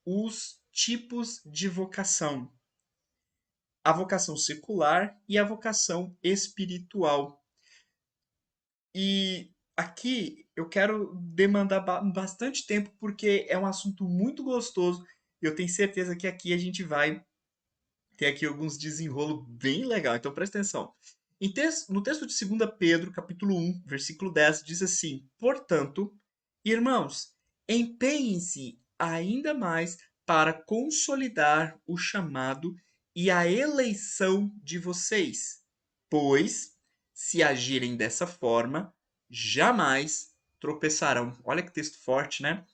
os tipos de vocação: a vocação secular e a vocação espiritual. E aqui eu quero demandar bastante tempo porque é um assunto muito gostoso. Eu tenho certeza que aqui a gente vai ter aqui alguns desenrolo bem legal. Então presta atenção. No texto de 2 Pedro, capítulo 1, versículo 10, diz assim: Portanto, irmãos, empenhem-se ainda mais para consolidar o chamado e a eleição de vocês, pois, se agirem dessa forma, jamais tropeçarão. Olha que texto forte, né?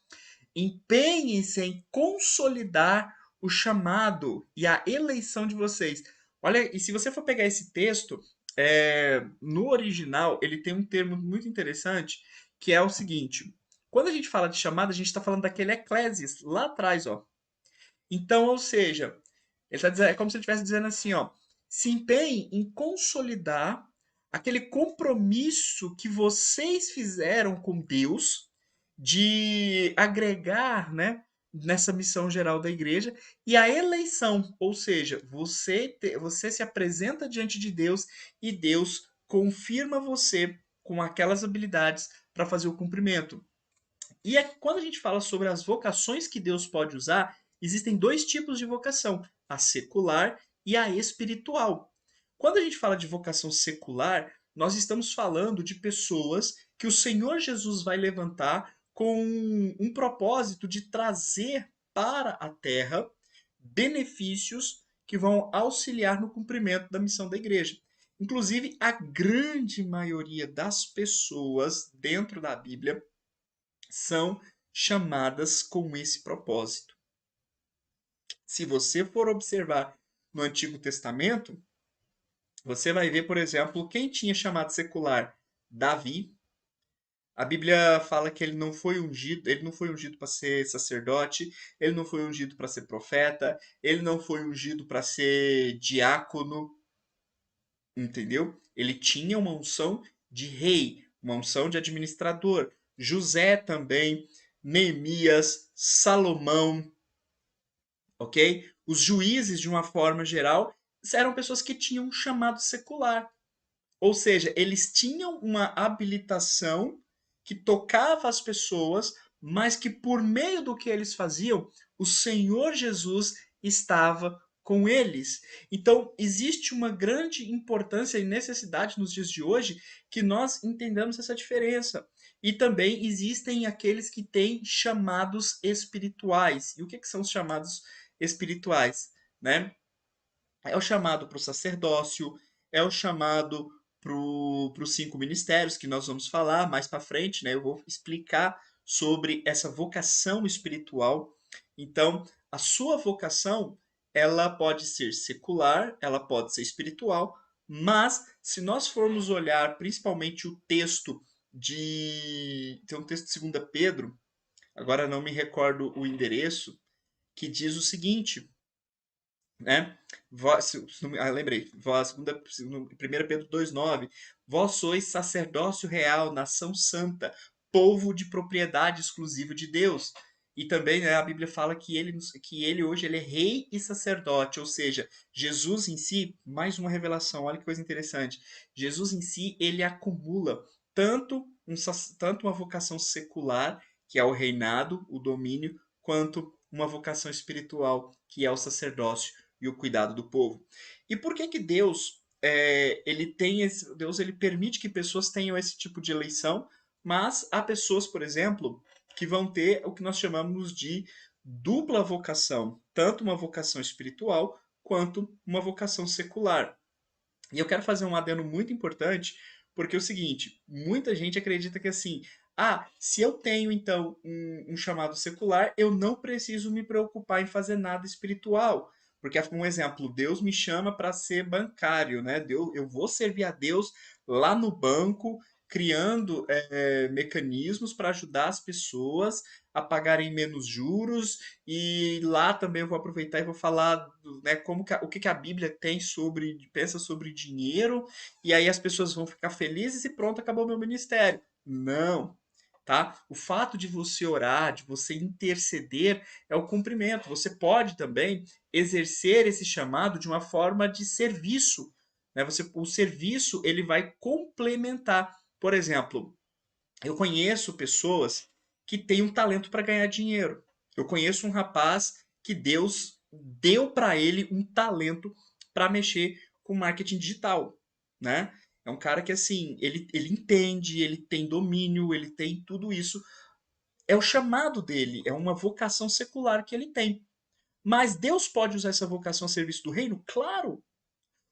Empenhem-se em consolidar o chamado e a eleição de vocês. Olha, e se você for pegar esse texto, no original, ele tem um termo muito interessante, que é o seguinte: quando a gente fala de chamada, a gente está falando daquele eclésias lá atrás, ó. Então, ou seja, ele tá dizendo, é como se ele estivesse dizendo assim, ó, se empenhem em consolidar aquele compromisso que vocês fizeram com Deus de agregar, né, nessa missão geral da igreja e a eleição, ou seja, você se apresenta diante de Deus e Deus confirma você com aquelas habilidades para fazer o cumprimento. E quando a gente fala sobre as vocações que Deus pode usar, existem dois tipos de vocação: a secular e a espiritual. Quando a gente fala de vocação secular, nós estamos falando de pessoas que o Senhor Jesus vai levantar com um propósito de trazer para a terra benefícios que vão auxiliar no cumprimento da missão da igreja. Inclusive, a grande maioria das pessoas dentro da Bíblia são chamadas com esse propósito. Se você for observar no Antigo Testamento, você vai ver, por exemplo, quem tinha chamado secular: Davi. A Bíblia fala que ele não foi ungido para ser sacerdote, ele não foi ungido para ser profeta, ele não foi ungido para ser diácono, entendeu? Ele tinha uma unção de rei, uma unção de administrador. José também, Neemias, Salomão, ok? Os juízes, de uma forma geral, eram pessoas que tinham um chamado secular. Ou seja, eles tinham uma habilitação que tocava as pessoas, mas que por meio do que eles faziam, o Senhor Jesus estava com eles. Então, existe uma grande importância e necessidade nos dias de hoje que nós entendamos essa diferença. E também existem aqueles que têm chamados espirituais. E o que são os chamados espirituais? Né? É o chamado para o sacerdócio, é o chamado para os 5 ministérios, que nós vamos falar mais para frente, né? Eu vou explicar sobre essa vocação espiritual. Então, a sua vocação, ela pode ser secular, ela pode ser espiritual, mas se nós formos olhar principalmente o texto de... Tem um texto de 2 Pedro, agora não me recordo o endereço, que diz o seguinte, né? Lembrei, vós, 1 Pedro 2,9: Vós sois sacerdócio real, nação santa, povo de propriedade exclusiva de Deus. E também, né, a Bíblia fala que ele hoje ele é rei e sacerdote, ou seja, Jesus em si, mais uma revelação, olha que coisa interessante. Jesus em si, ele acumula tanto uma vocação secular, que é o reinado, o domínio, quanto uma vocação espiritual, que é o sacerdócio e o cuidado do povo. E por que que Deus Deus ele permite que pessoas tenham esse tipo de eleição, mas há pessoas, por exemplo, que vão ter o que nós chamamos de dupla vocação, tanto uma vocação espiritual quanto uma vocação secular. E eu quero fazer um adendo muito importante, porque é o seguinte, muita gente acredita que assim, se eu tenho então um chamado secular, eu não preciso me preocupar em fazer nada espiritual. Porque, um exemplo, Deus me chama para ser bancário, né? Eu vou servir a Deus lá no banco, criando mecanismos para ajudar as pessoas a pagarem menos juros, e lá também eu vou aproveitar e vou falar, né, o que a Bíblia pensa sobre dinheiro, e aí as pessoas vão ficar felizes e pronto, acabou meu ministério. Não. tá? O fato de você orar, de você interceder, é o cumprimento. Você pode também exercer esse chamado de uma forma de serviço, né? O serviço ele vai complementar. Por exemplo, eu conheço pessoas que têm um talento para ganhar dinheiro. Eu conheço um rapaz que Deus deu para ele um talento para mexer com marketing digital, né? É um cara que assim, ele entende, ele tem domínio, ele tem tudo isso. É o chamado dele, é uma vocação secular que ele tem. Mas Deus pode usar essa vocação a serviço do reino? Claro,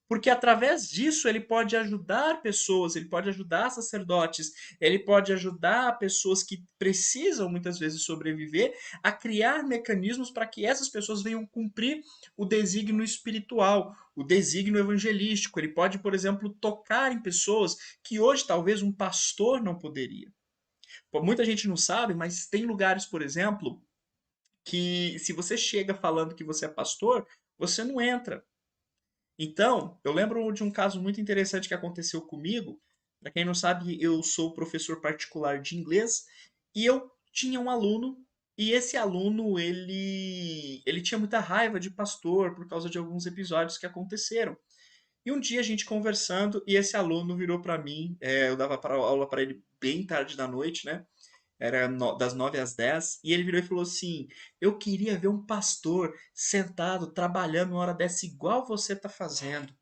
porque através disso ele pode ajudar pessoas, ele pode ajudar sacerdotes, ele pode ajudar pessoas que precisam muitas vezes sobreviver a criar mecanismos para que essas pessoas venham cumprir o desígnio espiritual, o desígnio evangelístico. Ele pode, por exemplo, tocar em pessoas que hoje talvez um pastor não poderia. Muita gente não sabe, mas tem lugares, por exemplo, que se você chega falando que você é pastor, você não entra. Então, eu lembro de um caso muito interessante que aconteceu comigo. Para quem não sabe, eu sou professor particular de inglês e eu tinha um aluno e esse aluno ele tinha muita raiva de pastor por causa de alguns episódios que aconteceram. E um dia a gente conversando e esse aluno virou para mim, eu dava aula para ele bem tarde da noite, né? Era das 9 às 10, e ele virou e falou assim: Eu queria ver um pastor sentado, trabalhando uma hora dessa, igual você tá fazendo.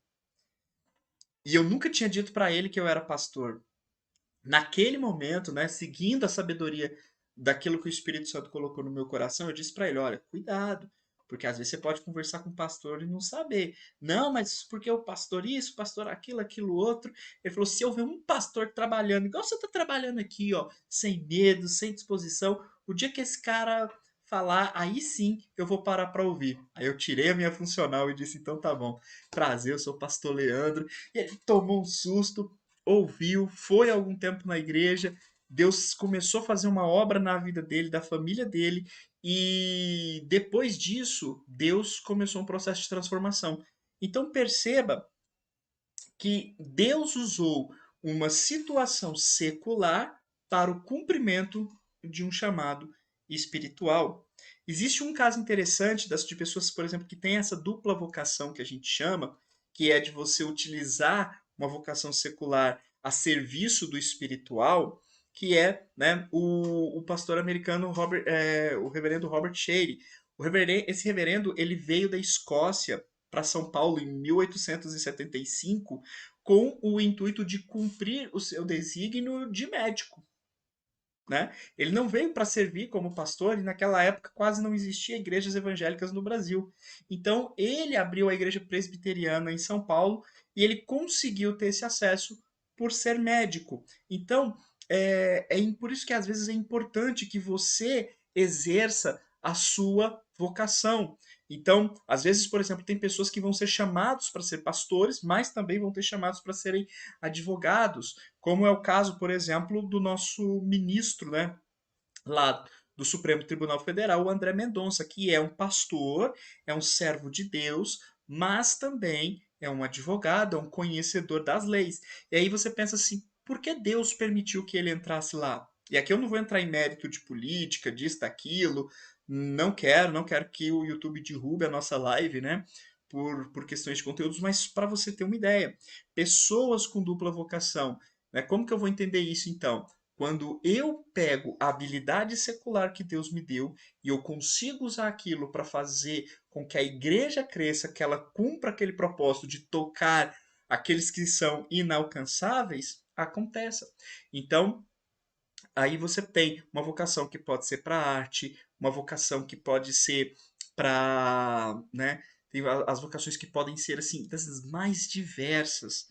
E eu nunca tinha dito para ele que eu era pastor. Naquele momento, né, seguindo a sabedoria daquilo que o Espírito Santo colocou no meu coração, eu disse para ele: Olha, cuidado, porque às vezes você pode conversar com o pastor e não saber. Não, mas porque o pastor isso, o pastor aquilo, aquilo outro. Ele falou: Se eu ver um pastor trabalhando, igual você está trabalhando aqui, ó, sem medo, sem disposição, o dia que esse cara falar, aí sim eu vou parar para ouvir. Aí eu tirei a minha funcional e disse: Então tá bom, prazer, eu sou o pastor Leandro. E ele tomou um susto, ouviu, foi algum tempo na igreja, Deus começou a fazer uma obra na vida dele, da família dele, e depois disso, Deus começou um processo de transformação. Então perceba que Deus usou uma situação secular para o cumprimento de um chamado espiritual. Existe um caso interessante de pessoas, por exemplo, que têm essa dupla vocação que a gente chama, que é de você utilizar uma vocação secular a serviço do espiritual, que é, né, o pastor americano o reverendo Robert Shady. Esse reverendo ele veio da Escócia para São Paulo em 1875 com o intuito de cumprir o seu desígnio de médico. Né? Ele não veio para servir como pastor e naquela época quase não existia igrejas evangélicas no Brasil. Então ele abriu a igreja presbiteriana em São Paulo e ele conseguiu ter esse acesso por ser médico. Então por isso que às vezes é importante que você exerça a sua vocação. Então, às vezes, por exemplo, tem pessoas que vão ser chamados para ser pastores, mas também vão ter chamados para serem advogados, como é o caso, por exemplo, do nosso ministro, né, lá do Supremo Tribunal Federal, o André Mendonça, que é um pastor, é um servo de Deus, mas também é um advogado, é um conhecedor das leis. E aí você pensa assim, por que Deus permitiu que ele entrasse lá? E aqui eu não vou entrar em mérito de política, disso, daquilo, não quero que o YouTube derrube a nossa live, né? Por questões de conteúdos, mas para você ter uma ideia, pessoas com dupla vocação, né? Como que eu vou entender isso então? Quando eu pego a habilidade secular que Deus me deu e eu consigo usar aquilo para fazer com que a igreja cresça, que ela cumpra aquele propósito de tocar aqueles que são inalcançáveis, aconteça. Então, aí você tem uma vocação que pode ser para arte, uma vocação que pode ser para, né, tem as vocações que podem ser assim das mais diversas,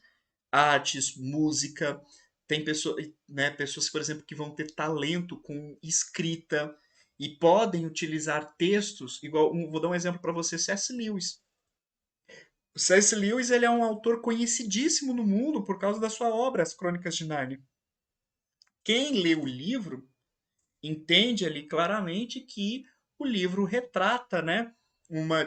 artes, música, tem pessoas, né, pessoas, por exemplo, que vão ter talento com escrita e podem utilizar textos, igual, vou dar um exemplo para você, C.S. Lewis. O C.S. Lewis ele é um autor conhecidíssimo no mundo por causa da sua obra, As Crônicas de Nárnia. Quem lê o livro entende ali claramente que o livro retrata, né,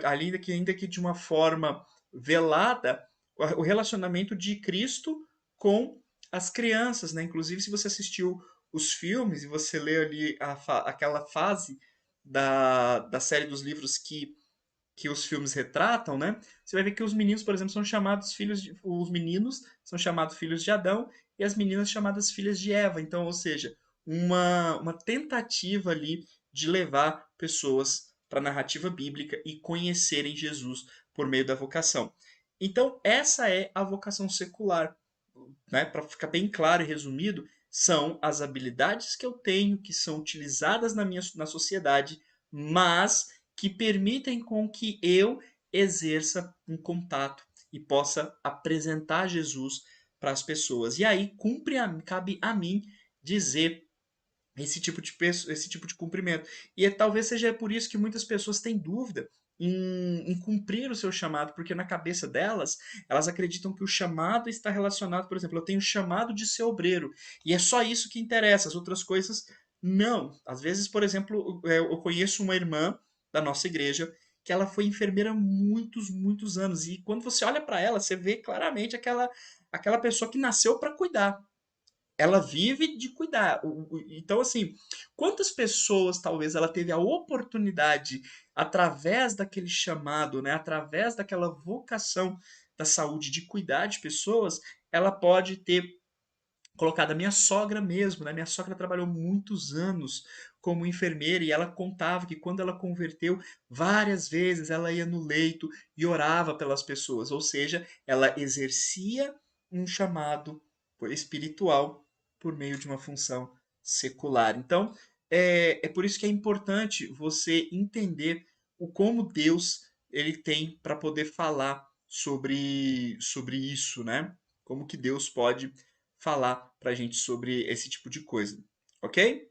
ainda que de uma forma velada, o relacionamento de Cristo com as crianças, né? Inclusive, se você assistiu os filmes e você lê ali aquela fase da série dos livros que os filmes retratam, né? Você vai ver que os meninos, por exemplo, são chamados filhos de, os meninos são chamados filhos de Adão e as meninas chamadas filhas de Eva. Então, ou seja, uma tentativa ali de levar pessoas para a narrativa bíblica e conhecerem Jesus por meio da vocação. Então, essa é a vocação secular, né? Para ficar bem claro e resumido, são as habilidades que eu tenho, que são utilizadas na sociedade, mas que permitem com que eu exerça um contato e possa apresentar Jesus para as pessoas. E aí cabe a mim dizer esse tipo de cumprimento. E talvez seja por isso que muitas pessoas têm dúvida em cumprir o seu chamado, porque na cabeça delas, elas acreditam que o chamado está relacionado, por exemplo, eu tenho chamado de ser obreiro, e é só isso que interessa, as outras coisas não. Às vezes, por exemplo, eu conheço uma irmã da nossa igreja que ela foi enfermeira há muitos, muitos anos, e quando você olha para ela, você vê claramente aquela pessoa que nasceu para cuidar, ela vive de cuidar. Então, assim, quantas pessoas talvez ela teve a oportunidade, através daquele chamado, né, através daquela vocação da saúde de cuidar de pessoas, ela pode ter colocado a minha sogra mesmo, né? Minha sogra trabalhou muitos anos como enfermeira e ela contava que quando ela converteu, várias vezes ela ia no leito e orava pelas pessoas, ou seja, ela exercia um chamado espiritual por meio de uma função secular. Então, é por isso que é importante você entender o como Deus ele tem para poder falar sobre isso, né? Como que Deus pode falar pra gente sobre esse tipo de coisa, ok?